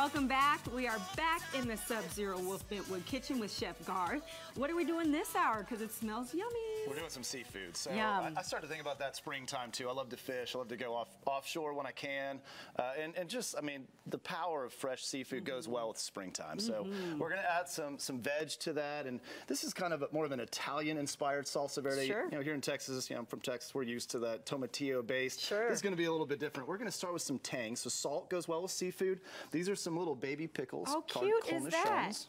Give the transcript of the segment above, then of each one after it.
Welcome back. We are back in the Subzero Wolf Bentwood kitchen with Chef Garth. What are we doing this hour? Because it smells yummy. We're doing some seafood. So Yum. I started to think about that springtime too. I love to fish. I love to go offshore when I can. And just, I mean, the power of fresh seafood goes well with springtime. So we're going to add some veg to that. And this is kind of more of an Italian-inspired salsa verde. Sure. You know, here in Texas, I'm from Texas, we're used to that tomatillo based. Sure. This is going to be a little bit different. We're going to start with some tang. So salt goes well with seafood. These are some little baby pickles. How called cute is that? cornichons.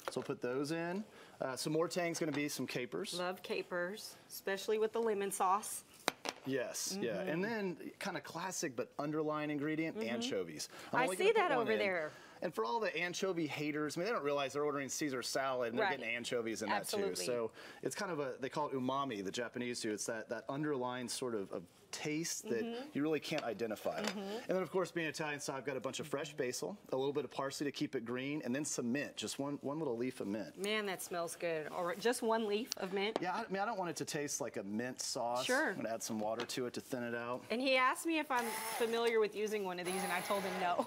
So we'll put those in. Some more tang's going to be some capers. Love capers, especially with the lemon sauce. Yes, yeah. And then kind of classic but underlying ingredient, anchovies. I see that over there. And for all the anchovy haters, I mean, they don't realize they're ordering Caesar salad and they're getting anchovies in that too. So it's kind of they call it umami, the Japanese do. It's that underlying sort of taste that you really can't identify. And then, of course, being Italian style, I've got a bunch of fresh basil, a little bit of parsley to keep it green, and then some mint, just one little leaf of mint. Man, that smells good. Or just one leaf of mint? Yeah, I mean, I don't want it to taste like a mint sauce. Sure. I'm going to add some water to it to thin it out. And he asked me if I'm familiar with using one of these, and I told him no.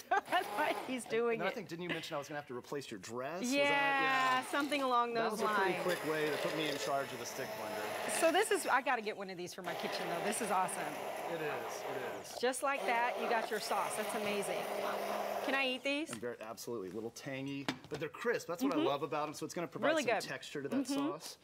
So that's why he's doing it. I think, didn't you mention I was going to have to replace your dress? Yeah, something along those lines. That was a pretty quick way to put me in charge of the stick blender. So this is, I got to get one of these for my kitchen, though. This is awesome. It is. Just like that, you got your sauce. That's amazing. Can I eat these? Absolutely. A little tangy, but they're crisp. That's what I love about them. So it's going to provide really some texture to that sauce.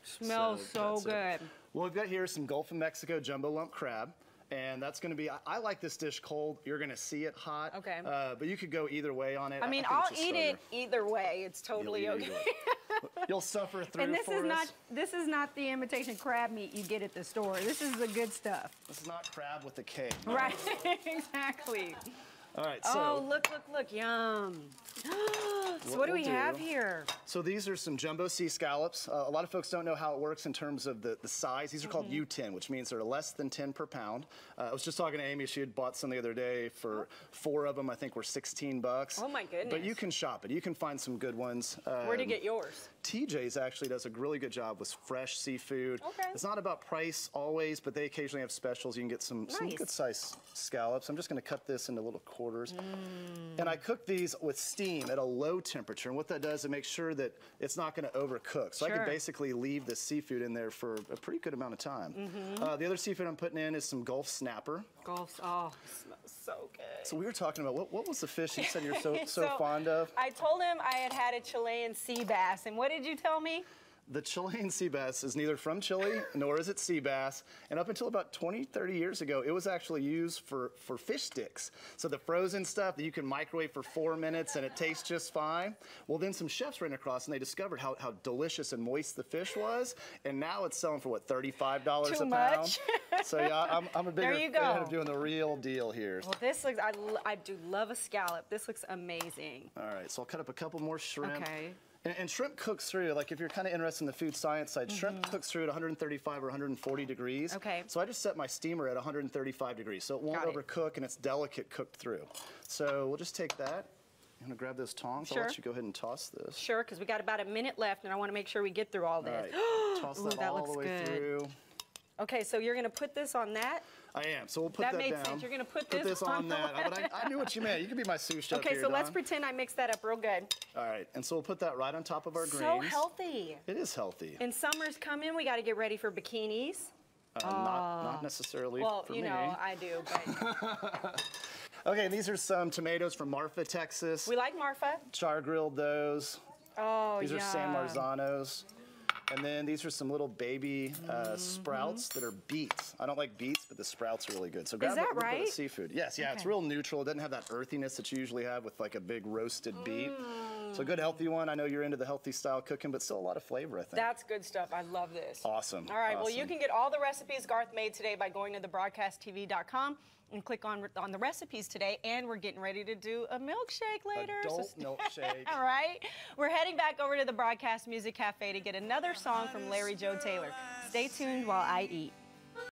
Smells so good. Well, we've got here some Gulf of Mexico jumbo lump crab. And that's going to be, I like this dish cold. You're going to see it hot. Okay. But you could go either way on it. I mean, I'll eat it either way. It's totally okay. You'll suffer through and for us. This is not the imitation crab meat you get at the store. This is the good stuff. This is not crab with a K. No. Right, exactly. All right, so. Oh, look, yum. So what do we have here? So these are some jumbo sea scallops. A lot of folks don't know how it works in terms of the size. These are called U10, which means they're less than 10 per pound. I was just talking to Amy. She had bought some the other day for 4 of them. I think were 16 bucks. Oh my goodness. But you can shop it. You can find some good ones. Where'd you get yours? TJ's actually does a really good job with fresh seafood. Okay. It's not about price always, but they occasionally have specials. You can get some good sized scallops. I'm just going to cut this into little quarters. And I cook these with steam at a low temperature. And what that does, it makes sure that it's not going to overcook. So I can basically leave the seafood in there for a pretty good amount of time. The other seafood I'm putting in is some Gulf snapper. Gulf, oh, it smells so good. So we were talking about, what was the fish you said you're so fond of? I told him I had a Chilean sea bass. And what did you tell me? The Chilean sea bass is neither from Chile nor is it sea bass. And up until about 20, 30 years ago, it was actually used for fish sticks. So the frozen stuff that you can microwave for 4 minutes and it tastes just fine. Well, then some chefs ran across and they discovered how delicious and moist the fish was. And now it's selling for, what, $35 a pound? So yeah, I'm a bigger fan of doing the real deal here. Well, this looks, I do love a scallop. This looks amazing. All right, so I'll cut up a couple more shrimp. Okay. And shrimp cooks through, like if you're kind of interested in the food science side, shrimp cooks through at 135 or 140 degrees. Okay. So I just set my steamer at 135 degrees, so it won't overcook and it's delicate cooked through. So we'll just take that. I'm going to grab those tongs. I'll let you go ahead and toss this. Sure, because we got about a minute left and I want to make sure we get through all this. All right. Toss that all the way through. Okay, so you're going to put this on that? I am. So we'll put that down. That made sense. You're going to put this on that. But I knew what you meant. You can be my sous chef here, Okay, so let's pretend I mixed that up real good. All right. And so we'll put that right on top of our greens. So healthy. It is healthy. And summer's coming. We got to get ready for bikinis. Not necessarily for me. Well, you know, I do, but... Okay, and these are some tomatoes from Marfa, Texas. We like Marfa. Char grilled those. Oh, These are San Marzanos. And then these are some little baby sprouts that are beets. I don't like beets, but the sprouts are really good. So grab a little bit of seafood. Yes, yeah, it's real neutral. It doesn't have that earthiness that you usually have with like a big roasted beet. So a good healthy one. I know you're into the healthy style cooking, but still a lot of flavor, I think. That's good stuff. I love this. Awesome. All right, well, you can get all the recipes Garth made today by going to thebroadcasttv.com and click on the recipes today. And we're getting ready to do a milkshake later. Adult milkshake. All right. We're heading back over to the Broadcast Music Cafe to get another song from Larry Joe Taylor. Stay tuned while I eat.